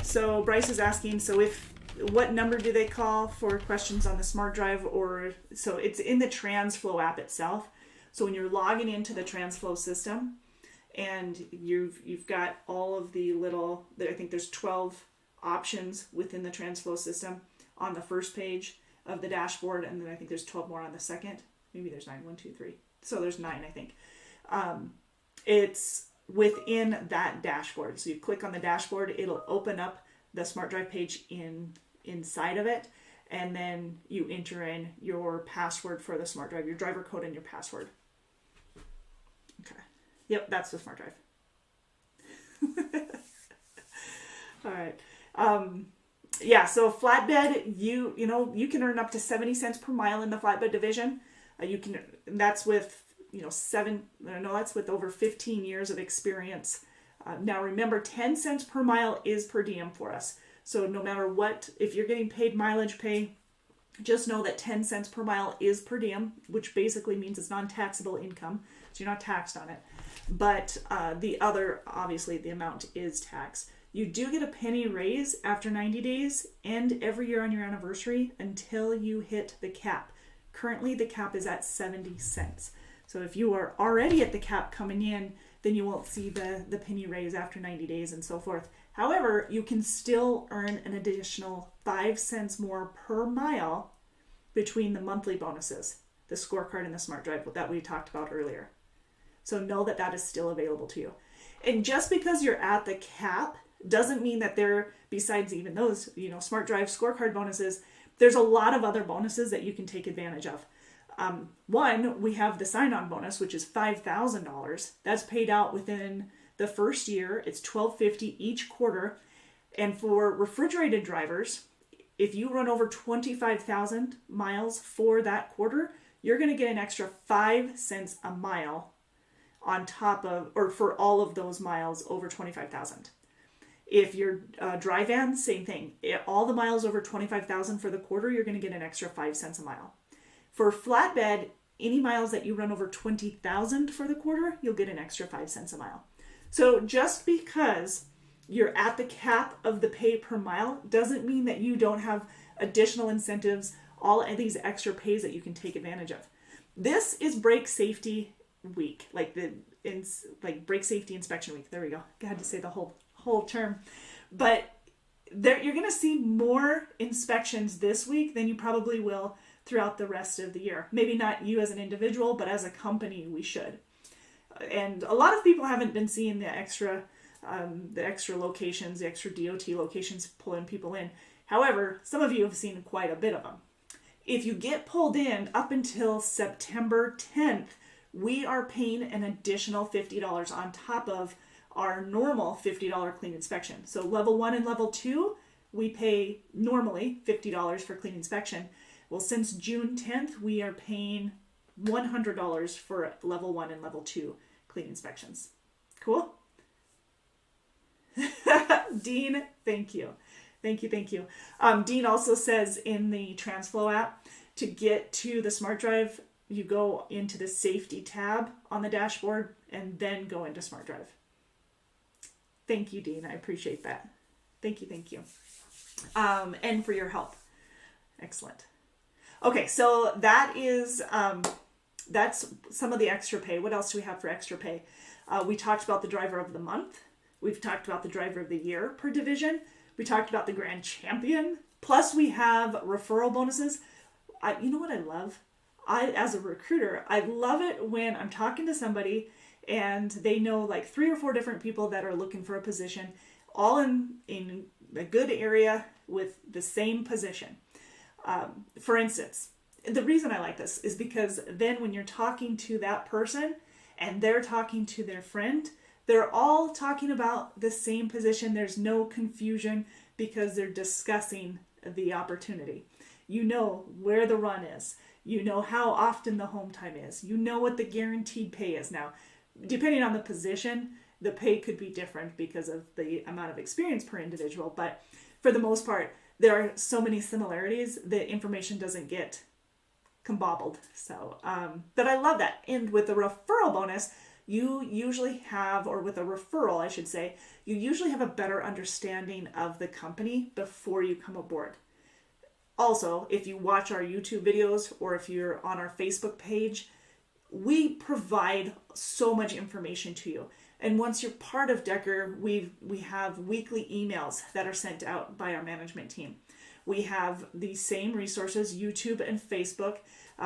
So Bryce is asking, what number do they call for questions on the Smart Drive? So it's in the TransFlow app itself. So when you're logging into the TransFlow system and you've got all of the little, I think there's 12 options within the TransFlow system on the first page of the dashboard, and then I think there's 12 more on the second. Maybe there's 9, 1, 2, 3. So there's 9, I think. It's within that dashboard. So you click on the dashboard, it'll open up the Smart Drive page inside of it, and then you enter in your password for the Smart Drive, your driver code and your password. Okay. Yep, that's the Smart Drive. All right. Yeah, so flatbed, you can earn up to 70 cents per mile in the flatbed division. That's with, that's with over 15 years of experience. Now remember, 10 cents per mile is per diem for us. So no matter what, if you're getting paid mileage pay, just know that 10 cents per mile is per diem, which basically means it's non-taxable income. So you're not taxed on it. But the amount is taxed. You do get a penny raise after 90 days and every year on your anniversary until you hit the cap. Currently, the cap is at 70 cents. So if you are already at the cap coming in, then you won't see the penny raise after 90 days and so forth. However, you can still earn an additional 5 cents more per mile between the monthly bonuses, the scorecard and the Smart Drive that we talked about earlier. So know that is still available to you. And just because you're at the cap doesn't mean that besides even those, Smart Drive scorecard bonuses, there's a lot of other bonuses that you can take advantage of. One, we have the sign-on bonus, which is $5,000. That's paid out within the first year. It's $1,250 each quarter. And for refrigerated drivers, if you run over 25,000 miles for that quarter, you're going to get an extra 5 cents a mile on top of, or for all of those miles over 25,000. If you're dry van, same thing. All the miles over 25,000 for the quarter, you're going to get an extra 5 cents a mile. For flatbed, any miles that you run over 20,000 for the quarter, you'll get an extra 5 cents a mile. So just because you're at the cap of the pay per mile doesn't mean that you don't have additional incentives, all of these extra pays that you can take advantage of. This is brake safety week, like brake safety inspection week. There we go. I had to say the whole term. But you're going to see more inspections this week than you probably will throughout the rest of the year. Maybe not you as an individual, but as a company, we should. And a lot of people haven't been seeing the extra locations, the extra DOT locations pulling people in. However, some of you have seen quite a bit of them. If you get pulled in up until September 10th, we are paying an additional $50 on top of our normal $50 clean inspection. So level 1 and level 2, we pay normally $50 for clean inspection. Well, since June 10th, we are paying $100 for level 1 and level 2 clean inspections. Cool? Dean, thank you. Thank you. Dean also says in the TransFlow app, to get to the Smart Drive, you go into the safety tab on the dashboard and then go into Smart Drive. Thank you, Dean. I appreciate that. Thank you. And for your help. Excellent. Okay, so that's some of the extra pay. What else do we have for extra pay? We talked about the driver of the month. We've talked about the driver of the year per division. We talked about the grand champion. Plus we have referral bonuses. You know what I love? As a recruiter, I love it when I'm talking to somebody and they know like 3 or 4 different people that are looking for a position, all in a good area with the same position. For instance, the reason I like this is because then when you're talking to that person and they're talking to their friend, they're all talking about the same position. There's no confusion because they're discussing the opportunity. You know where the run is. You know how often the home time is. You know what the guaranteed pay is. Now, depending on the position, the pay could be different because of the amount of experience per individual. But for the most part, there are so many similarities, the information doesn't get combobbled. So, but I love that. And with the referral bonus, you usually have, or with a referral, I should say, you usually have a better understanding of the company before you come aboard. Also, if you watch our YouTube videos or if you're on our Facebook page, we provide so much information to you. And once you're part of Decker, we have weekly emails that are sent out by our management team We have the same resources, YouTube and Facebook.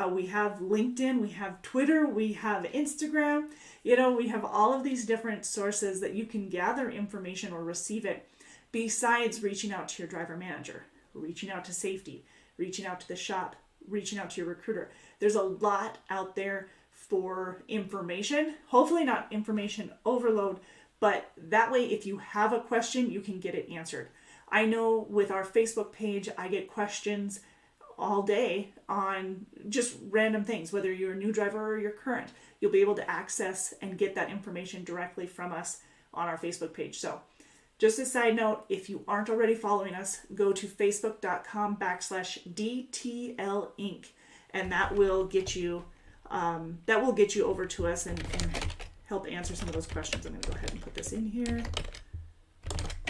We have LinkedIn, we have Twitter, we have Instagram. We have all of these different sources that you can gather information or receive it, besides reaching out to your driver manager, reaching out to safety, reaching out to the shop, reaching out to your recruiter. There's a lot out there for information. Hopefully not information overload, but that way if you have a question, you can get it answered. I know with our Facebook page, I get questions all day on just random things, whether you're a new driver or you're current. You'll be able to access and get that information directly from us on our Facebook page. So just a side note, if you aren't already following us, go to facebook.com/DTL Inc. and that will get you over to us and help answer some of those questions. I'm going to go ahead and put this in here.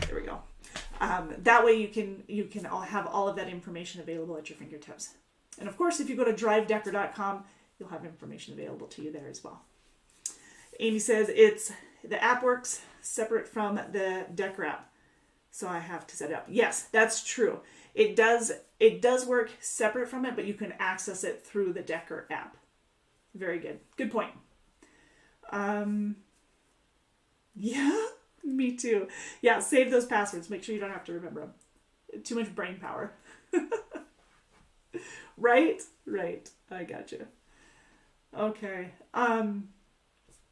There we go. That way you can all have all of that information available at your fingertips. And of course, if you go to drivedecker.com, you'll have information available to you there as well. Amy says the app works separate from the Decker app, so I have to set it up. Yes, that's true. It does work separate from it, but you can access it through the Decker app. Very good. Good point. Yeah, me too. Yeah, save those passwords. Make sure you don't have to remember them. Too much brain power. Right. I gotcha. Okay.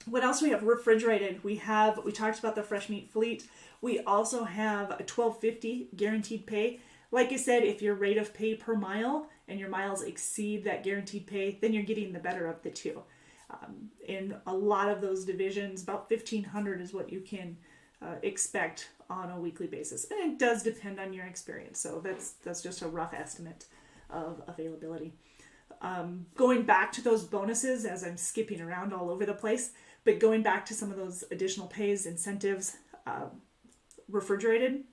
What else do we have? Refrigerated. We talked about the fresh meat fleet. We also have a $12.50 guaranteed pay. Like I said, if your rate of pay per mile and your miles exceed that guaranteed pay, then you're getting the better of the two. In a lot of those divisions, about $1,500 is what you can expect on a weekly basis. And it does depend on your experience. So that's just a rough estimate of availability. Going back to those bonuses, as I'm skipping around all over the place, but going back to some of those additional pays, incentives, refrigerated,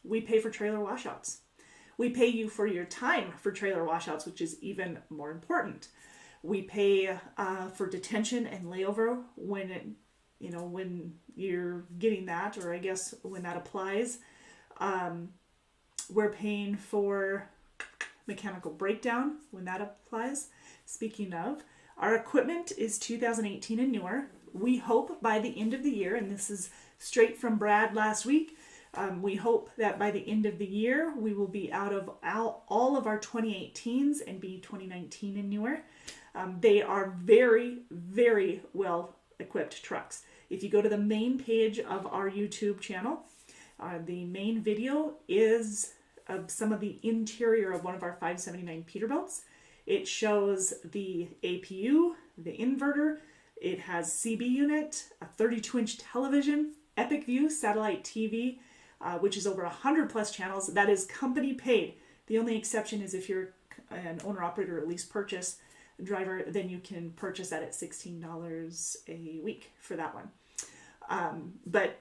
we pay for trailer washouts. We pay you for your time for trailer washouts, which is even more important. We pay for detention and layover when you're getting that, or I guess when that applies. We're paying for mechanical breakdown when that applies. Speaking of, our equipment is 2018 and newer. We hope by the end of the year, and this is straight from Brad last week, we hope that by the end of the year, we will be out of all of our 2018s and be 2019 and newer. They are very, very well equipped trucks. If you go to the main page of our YouTube channel, the main video is of some of the interior of one of our 579 Peterbilts. It shows the APU, the inverter. It has CB unit, a 32-inch television, Epic View satellite TV, which is over 100 plus channels. That is company paid. The only exception is if you're an owner-operator or lease purchase driver, then you can purchase that at $16 a week for that one. But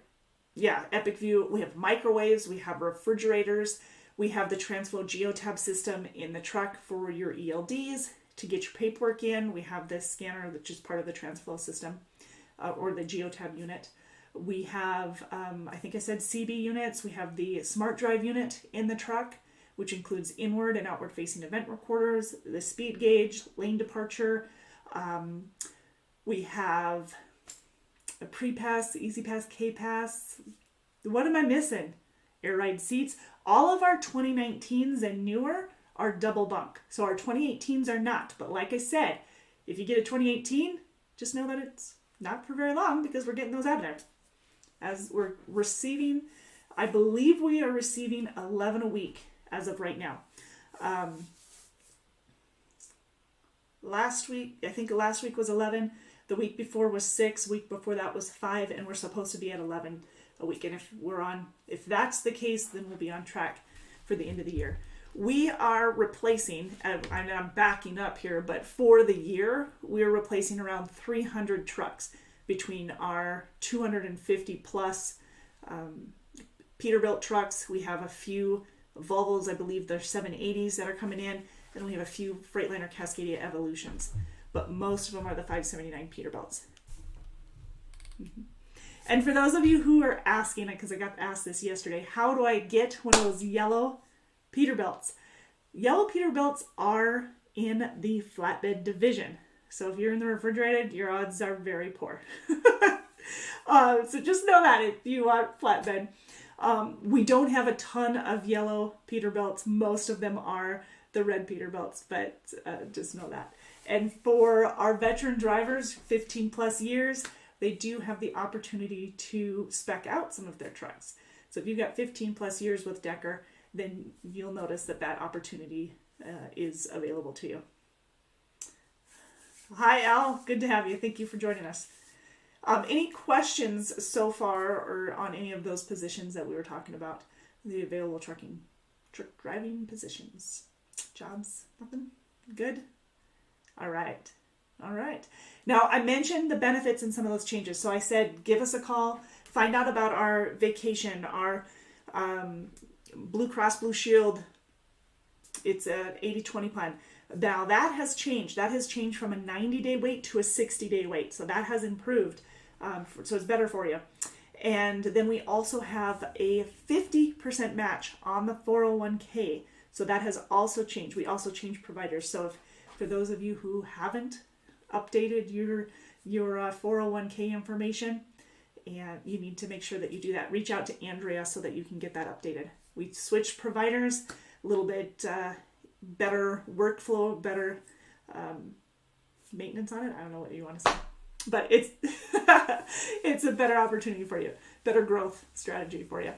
yeah, Epic View, we have microwaves, we have refrigerators, we have the TransFlow Geotab system in the truck for your ELDs to get your paperwork in. We have this scanner, which is part of the TransFlow system, or the Geotab unit. We have, I think I said CB units. We have the Smart Drive unit in the truck, which includes inward and outward facing event recorders, the speed gauge, lane departure. We have a pre-pass, easy pass, K-pass. What am I missing? Air ride seats. All of our 2019s and newer are double bunk. So our 2018s are not. But like I said, if you get a 2018, just know that it's not for very long because we're getting those out of there. As we're receiving, I believe we are receiving 11 a week as of right now. Last week was 11. The week before was 6. Week before that was 5, and we're supposed to be at 11 a week. And if that's the case, then we'll be on track for the end of the year. We are replacing, I'm backing up here, but for the year, we're replacing around 300 trucks between our 250 plus Peterbilt trucks. We have a few Volvos, I believe there's 780s that are coming in, and we have a few Freightliner Cascadia Evolutions, but most of them are the 579 Peterbilts. Mm-hmm. And for those of you who are asking, because I got asked this yesterday, how do I get one of those yellow Peterbilts? Yellow Peterbilts are in the flatbed division. So if you're in the refrigerated, your odds are very poor. So just know that if you want flatbed. We don't have a ton of yellow Peterbilts. Most of them are the red Peterbilts, but just know that. And for our veteran drivers, 15 plus years, they do have the opportunity to spec out some of their trucks. So if you've got 15 plus years with Decker, then you'll notice that that opportunity is available to you. Hi, Al. Good to have you. Thank you for joining us. Any questions so far or on any of those positions that we were talking about? The available truck driving positions, jobs, nothing? Good? All right. Now, I mentioned the benefits and some of those changes. So I said, give us a call, find out about our vacation, our Blue Cross Blue Shield. It's an 80-20 plan. Now that has changed. That has changed from a 90-day wait to a 60-day wait. So that has improved. So it's better for you. And then we also have a 50% match on the 401k. So that has also changed. We also changed providers. So if, for those of you who haven't updated your 401k information, and you need to make sure that you do that, reach out to Andrea so that you can get that updated. We switched providers, a little bit better workflow, better maintenance on it. I don't know what you want to say, but it's it's a better opportunity for you, better growth strategy for you.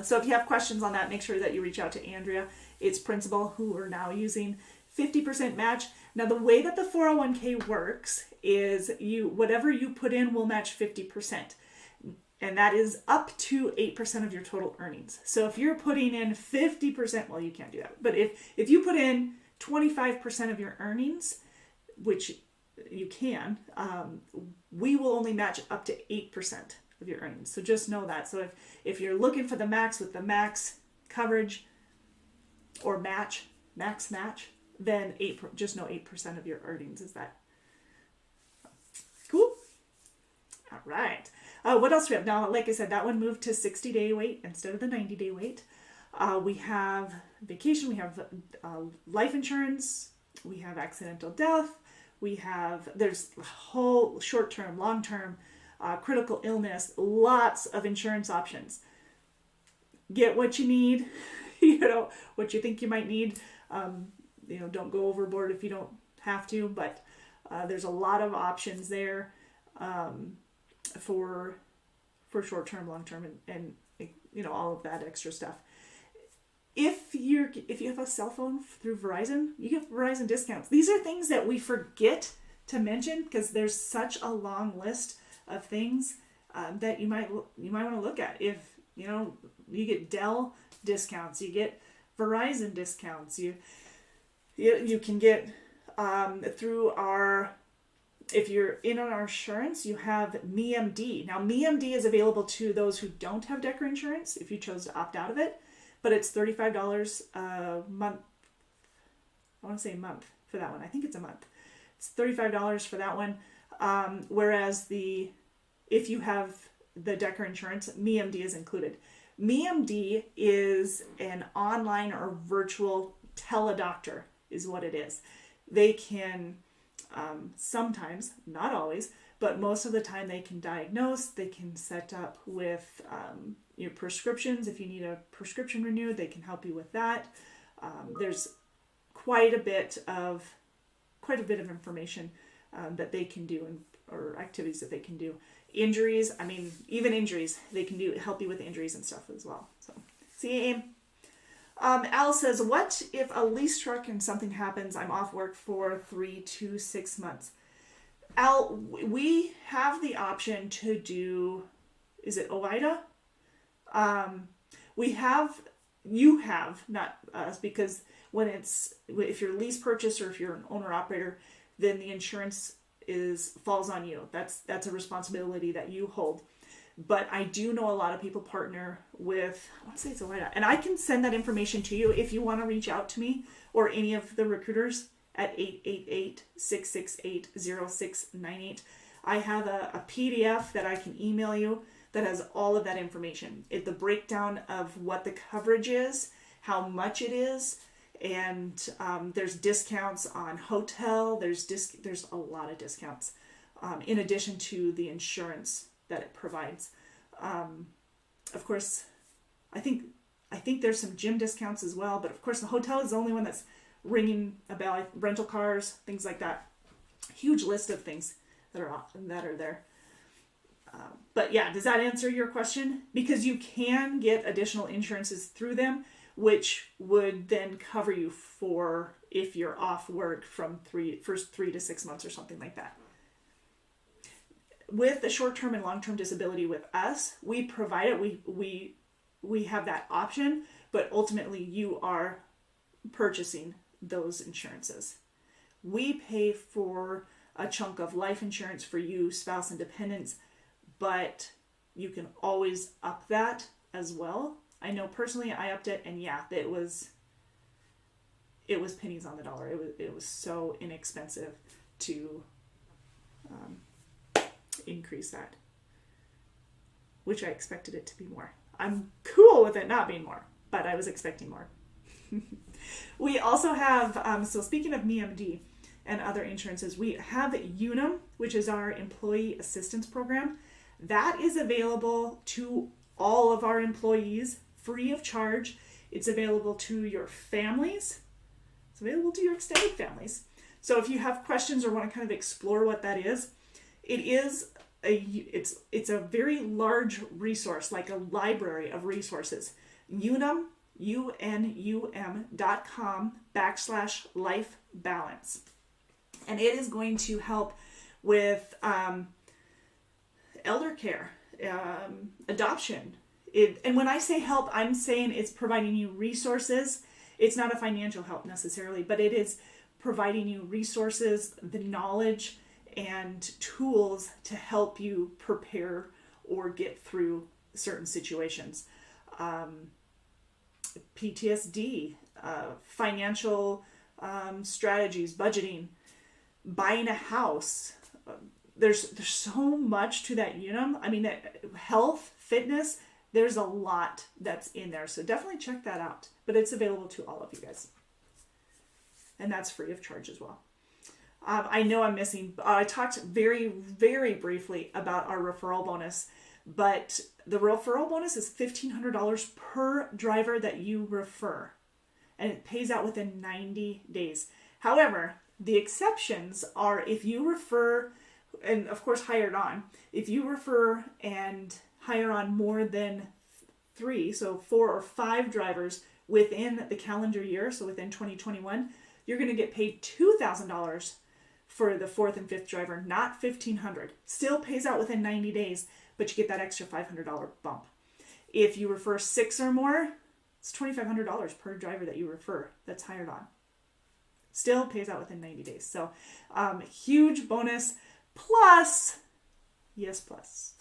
So if you have questions on that, make sure that you reach out to Andrea. It's principal who are now using 50% match. Now the way that the 401k works is whatever you put in will match 50%. And that is up to 8% of your total earnings. So if you're putting in 50%, well, you can't do that. But if you put in 25% of your earnings, which you can, we will only match up to 8% of your earnings. So just know that. So if you're looking for the max with the max coverage or max match, then just know 8% of your earnings is that. Cool. All right. What else do we have? Now, like I said, that one moved to 60-day wait instead of the 90-day wait. We have vacation. We have life insurance. We have accidental death. There's whole short-term, long-term, critical illness, lots of insurance options. Get what you need, what you think you might need. Don't go overboard if you don't have to, but there's a lot of options there for short-term, long-term, and all of that extra stuff. If you have a cell phone through Verizon, you get Verizon discounts. These are things that we forget to mention because there's such a long list of things that you might want to look at. If you get Dell discounts, you get Verizon discounts. You can get through if you're in on our insurance, you have MeMD. Now, MeMD is available to those who don't have Decker insurance if you chose to opt out of it, but it's $35 a month. I want to say a month for that one. I think it's a month. It's $35 for that one. Whereas if you have the Decker insurance, MeMD is included. MeMD is an online or virtual teledoctor is what it is. They can sometimes, not always, but most of the time they can diagnose, they can set up with your prescriptions. If you need a prescription renewed, they can help you with that. There's quite a bit of information that they can do or activities that they can do. Injuries, even injuries, they can help you with injuries and stuff as well. So, see, Aim. Al says, what if a lease truck and something happens, I'm off work for 3 to 6 months? Al, we have the option to do, is it OIDA? You have, not us, because if you're lease purchase or if you're an owner operator, then the insurance falls on you. That's a responsibility that you hold. But I do know a lot of people partner with, I want to say it's OIDA, and I can send that information to you if you want to reach out to me or any of the recruiters at 888-668-0698. I have a PDF that I can email you that has all of that information. The breakdown of what the coverage is, how much it is, and there's discounts on hotel. There's a lot of discounts in addition to the insurance that it provides. Of course, I think there's some gym discounts as well, but of course the hotel is the only one that's ringing a bell. Like rental cars, things like that. Huge list of things that are there. But yeah, does that answer your question? Because you can get additional insurances through them, which would then cover you for if you're off work from first 3 to 6 months or something like that. With the short-term and long-term disability with us, we provide it. We have that option, but ultimately you are purchasing those insurances. We pay for a chunk of life insurance for you, spouse and dependents, but you can always up that as well. I know personally I upped it, and yeah, it was pennies on the dollar. It was so inexpensive to increase that, which I expected it to be more. I'm cool with it not being more, but I was expecting more. We also have, so speaking of MeMD and other insurances, we have Unum, which is our employee assistance program. That is available to all of our employees free of charge. It's available to your families. It's available to your extended families. So if you have questions or want to kind of explore what that is, it's a very large resource, like a library of resources. Unum, unum.com/life balance. And it is going to help with elder care, adoption. And when I say help, I'm saying it's providing you resources. It's not a financial help necessarily, but it is providing you resources, the knowledge, and tools to help you prepare or get through certain situations. PTSD, financial strategies, budgeting, buying a house. There's so much to that Unum. I mean, health, fitness, there's a lot that's in there. So definitely check that out. But it's available to all of you guys. And that's free of charge as well. I know I'm missing, I talked very, very briefly about our referral bonus, but the referral bonus is $1,500 per driver that you refer, and it pays out within 90 days. However, the exceptions are if you refer, and of course hired on, if you refer and hire on more than 3, so 4 or 5 drivers within the calendar year, so within 2021, you're going to get paid $2,000 for the 4th and 5th driver, not $1,500. Still pays out within 90 days, but you get that extra $500 bump. If you refer 6 or more, it's $2,500 per driver that you refer that's hired on. Still pays out within 90 days. So huge bonus. Plus, yes, plus.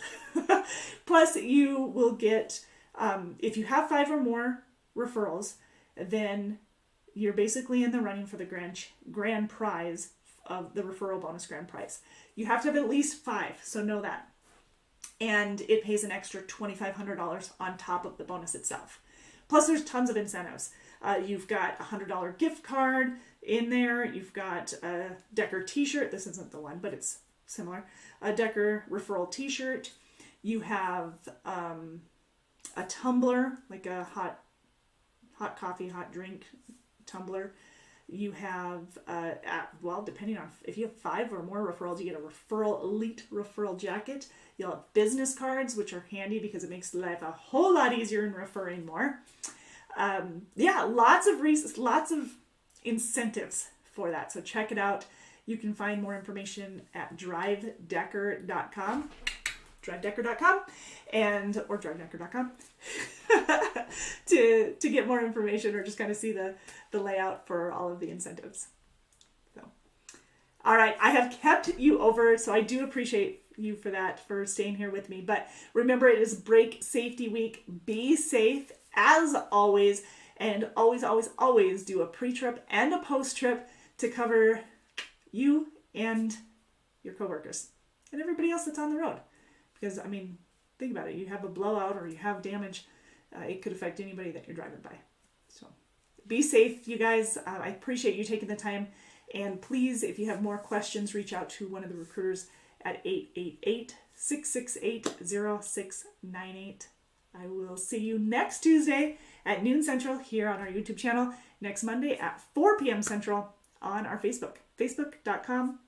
Plus you will get, if you have 5 or more referrals, then you're basically in the running for the grand prize of the referral bonus grand prize. You have to have at least 5, so know that. And it pays an extra $2,500 on top of the bonus itself. Plus there's tons of incentives. You've got a $100 gift card in there. You've got a Decker t-shirt. This isn't the one, but it's similar. A Decker referral t-shirt. You have a tumbler, like a hot coffee, hot drink tumbler. You have, depending on if you have 5 or more referrals, you get a referral elite referral jacket. You'll have business cards, which are handy because it makes life a whole lot easier in referring more. Lots of incentives for that. So check it out. You can find more information at drivedecker.com. drivedecker.com or drivedecker.com to get more information or just kind of see the layout for all of the incentives. So, all right, I have kept you over, so I do appreciate you for that, for staying here with me. But remember, it is Break Safety Week. Be safe as always, and always, always, always do a pre-trip and a post-trip to cover you and your coworkers and everybody else that's on the road. Because, I mean, think about it. You have a blowout or you have damage, it could affect anybody that you're driving by. So be safe, you guys. I appreciate you taking the time. And please, if you have more questions, reach out to one of the recruiters at 888-668-0698. I will see you next Tuesday at noon Central here on our YouTube channel. Next Monday at 4 p.m. Central on our Facebook, facebook.com/